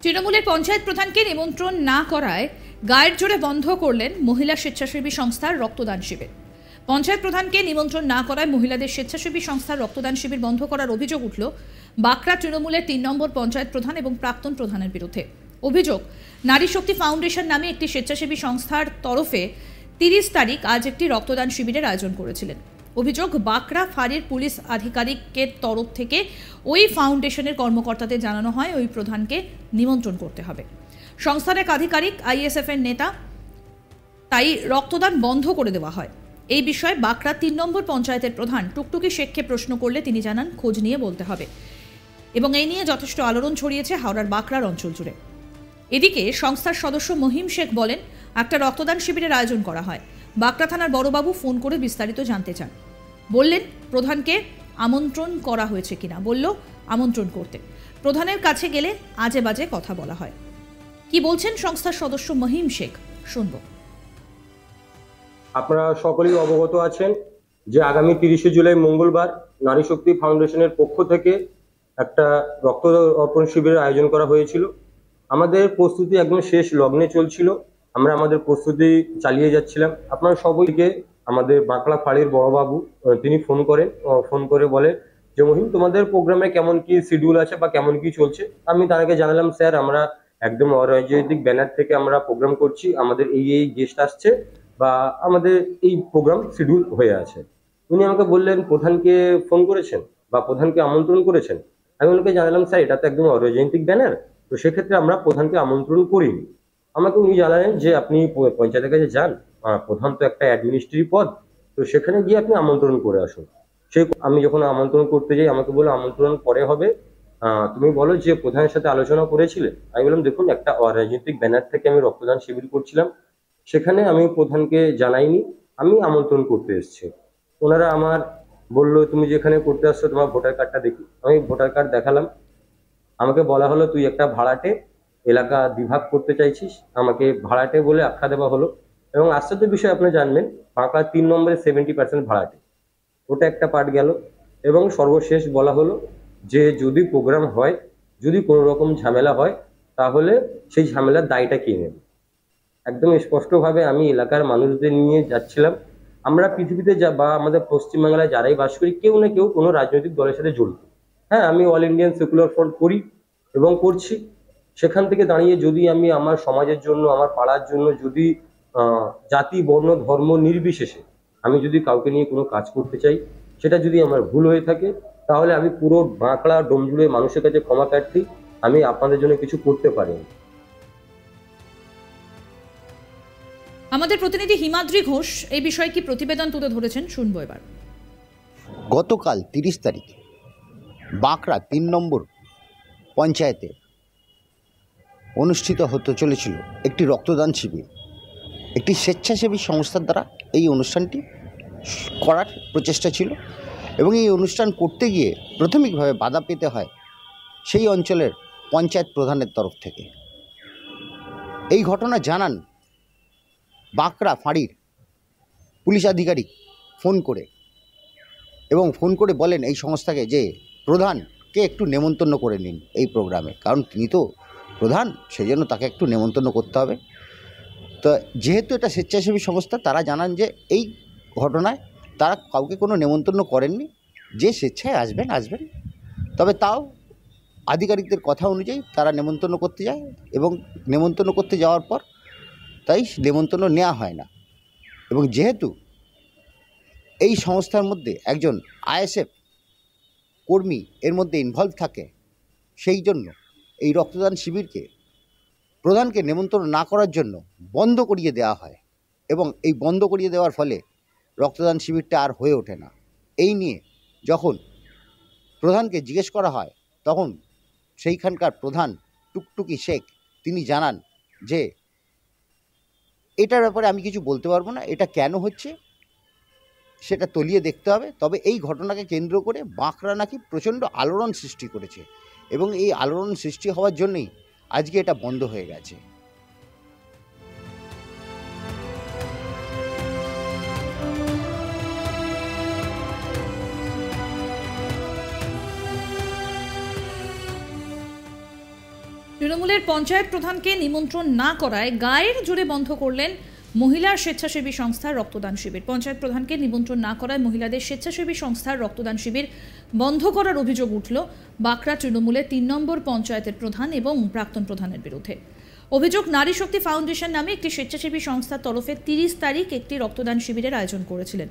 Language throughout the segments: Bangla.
তৃণমূলের পঞ্চায়েত প্রধানকে নিমন্ত্রণ না করায় গায়ের জোরে বন্ধ করলেন মহিলা স্বেচ্ছাসেবী সংস্থার রক্তদান শিবির। পঞ্চায়েত প্রধানকে নিমন্ত্রণ না করায় মহিলাদের স্বেচ্ছাসেবী সংস্থার রক্তদান শিবির বন্ধ করার অভিযোগ উঠল বাঁকড়া তৃণমূলের ৩ নম্বর পঞ্চায়েত প্রধান এবং প্রাক্তন প্রধানের বিরুদ্ধে। অভিযোগ, নারী শক্তি ফাউন্ডেশন নামে একটি স্বেচ্ছাসেবী সংস্থার তরফে ৩০ তারিখ আজ একটি রক্তদান শিবিরের আয়োজন করেছিলেন। অভিযোগ, বাঁকড়া ফাঁড়ির পুলিশ আধিকারিকের তরফ থেকে ওই ফাউন্ডেশনের কর্মকর্তাদের জানানো হয় ওই প্রধানকে নিমন্ত্রণ করতে হবে। সংস্থার এক আধিকারিক আইএসএফ এর নেতা, তাই রক্তদান বন্ধ করে দেওয়া হয়। এই বিষয়ে বাঁকড়া ৩ নম্বর পঞ্চায়েতের প্রধান টুকটুকি শেখকে প্রশ্ন করলে তিনি জানান খোঁজ নিয়ে বলতে হবে, এবং এই নিয়ে যথেষ্ট আলোড়ন ছড়িয়েছে হাওড়ার বাঁকড়ার অঞ্চল জুড়ে। এদিকে সংস্থার সদস্য মহিম শেখ বলেন, একটা রক্তদান শিবিরের আয়োজন করা হয়। বাঁকড়া থানার বড়বাবু ফোন করে বিস্তারিত জানতে চান। বললেন প্রধানকে আমন্ত্রণ করা হয়েছে কিনা, বলল আমন্ত্রণ করতে। প্রধানের কাছে গেলে আজে বাজে কথা বলা হয়। কি বলছেন সংস্থার সদস্য মহিম শেখ, শুনব। আপনারা সকলেই অবগত আছেন যে আগামী ৩০শে জুলাই মঙ্গলবার নারী শক্তি ফাউন্ডেশনের পক্ষ থেকে একটা রক্ত অর্পণ শিবিরের আয়োজন করা হয়েছিল। আমাদের প্রস্তুতি একদম শেষ লগ্নে চলছিল, আমরা আমাদের প্রস্তুতি চালিয়ে যাচ্ছিলাম। আপনারা সবাইকে আমাদের বাঁকড়া ফাঁড়ির বড়বাবু তিনি ফোন করে বলে যে মহিম, তোমাদের প্রোগ্রামে কেমন কি শিডিউল আছে বা কেমন কি চলছে। আমি তাকে জানালাম, স্যার আমরা একদম অরাজনৈতিক ব্যানার থেকে আমরা প্রোগ্রাম করছি, আমাদের এই গেস্ট আসছে বা আমাদের এই প্রোগ্রাম শিডিউল হয়ে আছে। উনি আমাকে বললেন প্রধানকে ফোন করেছেন বা প্রধানকে আমন্ত্রণ করেছেন। আমি ওনাকে জানালাম, স্যার এটা তো একদম অরাজনৈতিক ব্যানার, তো সেক্ষেত্রে আমরা প্রধানকে আমন্ত্রণ করিনি। আমাকে উনি জানালেন যে আপনি পঞ্চায়েতের কাছে যান, প্রধান তো একটা অ্যাডমিনিস্ট্রেটিভ পদ, তো সেখানে গিয়ে আপনি আমন্ত্রণ করে আসুন। আমি যখন আমন্ত্রণ করতে যাই আমাকে বললো আমন্ত্রণ পরে হবে, তুমি বলো যে প্রধানের সাথে আলোচনা করেছিলে। আমি বললাম দেখুন, একটা অরাজনৈতিক ব্যানার থেকে আমি রক্তদান শিবির করছিলাম, সেখানে আমি প্রধানকে জানাইনি, আমি আমন্ত্রণ করতে এসেছি। ওনারা আমার বললো তুমি যেখানে করতে আসছো তোমার ভোটার কার্ডটা দেখি। আমি ভোটার কার্ড দেখালাম, আমাকে বলা হলো তুই একটা ভাড়াটে, এলাকা বিভাগ করতে চাইছিস, আমাকে ভাড়াটে বলে আখ্যা দেওয়া হলো। এবং আশ্চর্যের বিষয় আপনি জানবেন, বাঁকড়া ৩ নম্বরে 70% ভাড়াটে, ওটা একটা পার্ট গেল। এবং সর্বশেষ বলা হলো যে যদি প্রোগ্রাম হয়, যদি কোনো রকম ঝামেলা হয়, তাহলে সেই ঝামেলার দায়টা কে নেবে। একদম স্পষ্টভাবে আমি এলাকার মানুষদের নিয়ে যাচ্ছিলাম। আমরা পৃথিবীতে বা আমাদের পশ্চিমবাংলায় যারাই বাস করি, কেউ না কেউ কোনো রাজনৈতিক দলের সাথে জড়িত। হ্যাঁ, আমি অল ইন্ডিয়ান সেকুলার ফ্রন্ট করি এবং করছি। সেখান থেকে দাঁড়িয়ে যদি আমি আমার সমাজের জন্য, আমার পাড়ার জন্য, যদি জাতি বর্ণ ধর্ম নির্বিশেষে আমি যদি কাউকে নিয়ে কোনো কাজ করতে চাই, সেটা যদি আমার ভুল হয়ে থাকে, তাহলে আমি পুরো বাঁকড়া ডোমজুড়ে মানুষের কাছে ক্ষমা প্রার্থী, আমি আপনাদের জন্য কিছু করতে পারিনি। আমাদের প্রতিনিধি হিমাদ্রি ঘোষ এই বিষয়ে কি প্রতিবেদন তুলে ধরেছেন, শুনবো এবার। গতকাল ৩০ তারিখ বাঁকড়া ৩ নম্বর পঞ্চায়েতে অনুষ্ঠিত হতে চলেছিল একটি রক্তদান শিবির। একটি স্বেচ্ছাসেবী সংস্থার দ্বারা এই অনুষ্ঠানটি করার প্রচেষ্টা ছিল এবং এই অনুষ্ঠান করতে গিয়ে প্রাথমিকভাবে বাধা পেতে হয় সেই অঞ্চলের পঞ্চায়েত প্রধানের তরফ থেকে। এই ঘটনা জানান বাঁকড়া ফাঁড়ির পুলিশ আধিকারিক ফোন করে বলেন এই সংস্থাকে যে প্রধানকে একটু নেমন্তন্ন করে নিন এই প্রোগ্রামে, কারণ তিনি তো প্রধান, সেই জন্য তাকে একটু নেমন্তন্ন করতে হবে। তো যেহেতু এটা স্বেচ্ছাসেবী সংস্থা, তারা জানান যে এই ঘটনায় তারা কাউকে কোনো নেমন্তন্ন করেননি, যে স্বেচ্ছায় আসবেন। তবে তাও আধিকারিকদের কথা অনুযায়ী তারা নেমন্তন্ন করতে যায় এবং নেমন্তন্ন করতে যাওয়ার পর তাই নেমন্তন্ন নেওয়া হয় না। এবং যেহেতু এই সংস্থার মধ্যে একজন আইএসএফ কর্মী এর মধ্যে ইনভলভ থাকে, সেই জন্য এই রক্তদান শিবিরকে প্রধানকে নেমন্তন্ন না করার জন্য বন্ধ করিয়ে দেওয়া হয় এবং এই বন্ধ করিয়ে দেওয়ার ফলে রক্তদান শিবিরটা আর হয়ে ওঠে না। এই নিয়ে যখন প্রধানকে জিজ্ঞেস করা হয়, তখন সেইখানকার প্রধান টুকটুকি শেখ তিনি জানান যে এটার ব্যাপারে আমি কিছু বলতে পারবো না, এটা কেন হচ্ছে সেটা তলিয়ে দেখতে হবে। তবে এই ঘটনাকে কেন্দ্র করে বাঁকড়া নাকি প্রচণ্ড আলোড়ন সৃষ্টি করেছে এবং এই আলোড়ন সৃষ্টি হওয়ার জন্যই আজকে এটা বন্ধ হয়ে গেছে। তৃণমূলের পঞ্চায়েত প্রধানকে নিমন্ত্রণ না করায় গায়ের জোরে বন্ধ করলেন মহিলা স্বেচ্ছাসেবী সংস্থার রক্তদান শিবির। পঞ্চায়েত প্রধানকে নিমন্ত্রণ না করায় মহিলাদের স্বেচ্ছাসেবী সংস্থার রক্তদান শিবির বন্ধ করার অভিযোগ উঠল বাঁকড়া তৃণমূলের ৩ নম্বর পঞ্চায়েতের প্রধান এবং প্রাক্তন প্রধানের বিরুদ্ধে। অভিযোগ, নারী শক্তি ফাউন্ডেশন নামে একটি স্বেচ্ছাসেবী সংস্থার তরফে ৩০ তারিখ একটি রক্তদান শিবিরের আয়োজন করেছিলেন।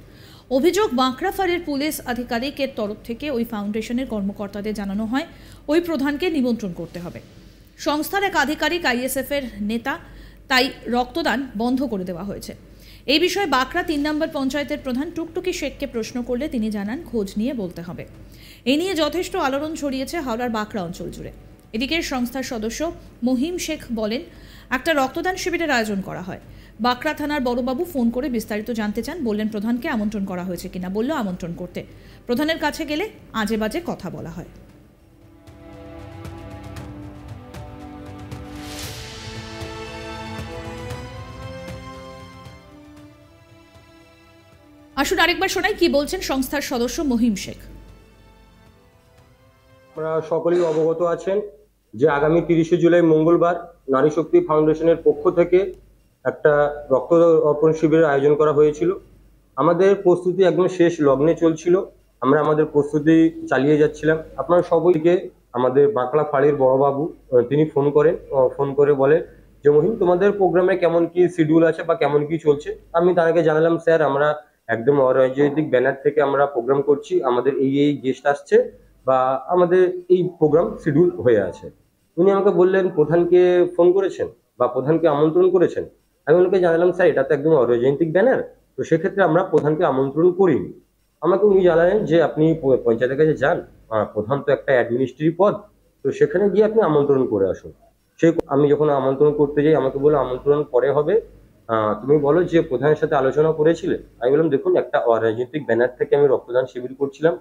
অভিযোগ, বাঁকড়া ফাঁড়ির পুলিশ আধিকারিকের তরফ থেকে ওই ফাউন্ডেশনের কর্মকর্তাদের জানানো হয় ওই প্রধানকে নিমন্ত্রণ করতে হবে। সংস্থার এক আধিকারিক আইএসএফ এর নেতা, তাই রক্তদান বন্ধ করে দেওয়া হয়েছে। এই বিষয়ে বাঁকড়া ৩ নম্বর পঞ্চায়েতের প্রধান টুকটুকি শেখকে প্রশ্ন করলে তিনি জানান, খোঁজ নিয়ে বলতে হবে। এ নিয়ে যথেষ্ট আলোড়ন ছড়িয়েছে হাওড়ার বাঁকড়া অঞ্চল জুড়ে। এদিকে সংস্থার সদস্য মহিম শেখ বলেন, একটা রক্তদান শিবিরের আয়োজন করা হয়। বাঁকড়া থানার বড়বাবু ফোন করে বিস্তারিত জানতে চান, বললেন প্রধানকে আমন্ত্রণ করা হয়েছে কিনা, বলল আমন্ত্রণ করতে। প্রধানের কাছে গেলে আজে বাজে কথা বলা হয়। আসুন আরেকবার শোনাই কি বলছেন সংস্থার সদস্য মহিম শেখ। আপনারা সকলেই অবগত আছেন যে আগামী ৩০শে জুলাই মঙ্গলবার নারী শক্তি ফাউন্ডেশনের পক্ষ থেকে একটা রক্ত অর্পণ শিবিরের আয়োজন করা হয়েছিল। আমাদের প্রস্তুতি একদম শেষ লগ্নে চলছিল, আমরা আমাদের প্রস্তুতি চালিয়ে যাচ্ছিলাম। আপনারা সবাইকে আমাদের বাঁকড়া ফাঁড়ির বড়বাবু তিনি ফোন করে বলে যে মহিম, তোমাদের প্রোগ্রামে কেমন কি শিডিউল আছে বা কেমন কি চলছে। আমি তাকে জানালাম, স্যার আমরা একদম অরাজনৈতিক ব্যানার থেকে আমরা প্রোগ্রাম করছি, আমাদের এই গেস্ট আসছে বা আমাদের এই প্রোগ্রাম শিডিউল হয়ে আছে। উনি আমাকে বললেন, প্রধানকে ফোন করেছেন বা প্রধানকে আমন্ত্রণ করেছেন? আমি ওনাকে জানালাম, স্যার এটা তো একদম অরাজনৈতিক ব্যানার, তো সেক্ষেত্রে আমরা প্রধানকে আমন্ত্রণ করিনি। আমাকে উনি জানালেন যে আপনি পঞ্চায়েতের কাছে যান, প্রধান তো একটা অ্যাডমিনিস্ট্রেটিভ পদ, তো সেখানে গিয়ে আপনি আমন্ত্রণ করে আসুন। আমি যখন আমন্ত্রণ করতে যাই আমাকে বললো আমন্ত্রণ পরে হবে, তুমি বলো যে প্রধানের সাথে আলোচনা করেছিলে। আমি বললাম, দেখুন একটা অরাজনৈতিক ব্যানার থেকে আমি রক্তদান শিবির করছিলাম,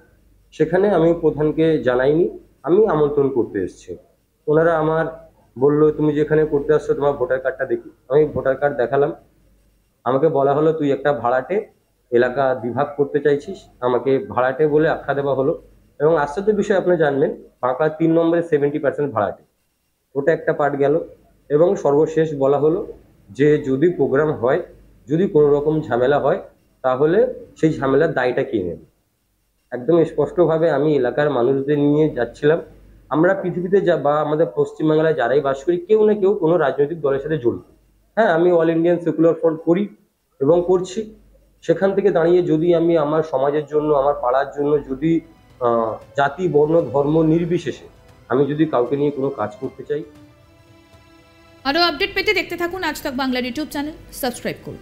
সেখানে আমি প্রধানকে জানাইনি, আমি আমন্ত্রণ করতে এসেছি। ওনারা আমার বললো, তুমি যেখানে করতে আসছো তোমার ভোটার কার্ডটা দেখি। আমি ভোটার কার্ড দেখালাম, আমাকে বলা হলো তুই একটা ভাড়াটে, এলাকা বিভাগ করতে চাইছিস, আমাকে ভাড়াটে বলে আখ্যা দেওয়া হলো। এবং আশ্চর্যের বিষয় আপনি জানবেন, বাঁকড়া ৩ নম্বরে 70% ভাড়াটে, ওটা একটা পার্ট গেল। এবং সর্বশেষ বলা হলো যে যদি প্রোগ্রাম হয়, যদি কোনো রকম ঝামেলা হয়, তাহলে সেই ঝামেলার দায়টা কে নেবে। একদম স্পষ্টভাবে আমি এলাকার মানুষদের নিয়ে যাচ্ছিলাম। আমরা পৃথিবীতে বা আমাদের পশ্চিমবাংলায় যারাই বাস করি, কেউ না কেউ কোনো রাজনৈতিক দলের সাথে জড়িত। হ্যাঁ, আমি অল ইন্ডিয়ান সেকুলার ফ্রন্ট করি এবং করছি। সেখান থেকে দাঁড়িয়ে যদি আমি আমার সমাজের জন্য, আমার পাড়ার জন্য, যদি জাতি, বর্ণ, ধর্ম নির্বিশেষে আমি যদি কাউকে নিয়ে কোনো কাজ করতে চাই। আরও আপডেট পেতে দেখতে থাকুন আজ তাক বাংলার ইউটিউব চ্যানেল, সাবস্ক্রাইব করুন।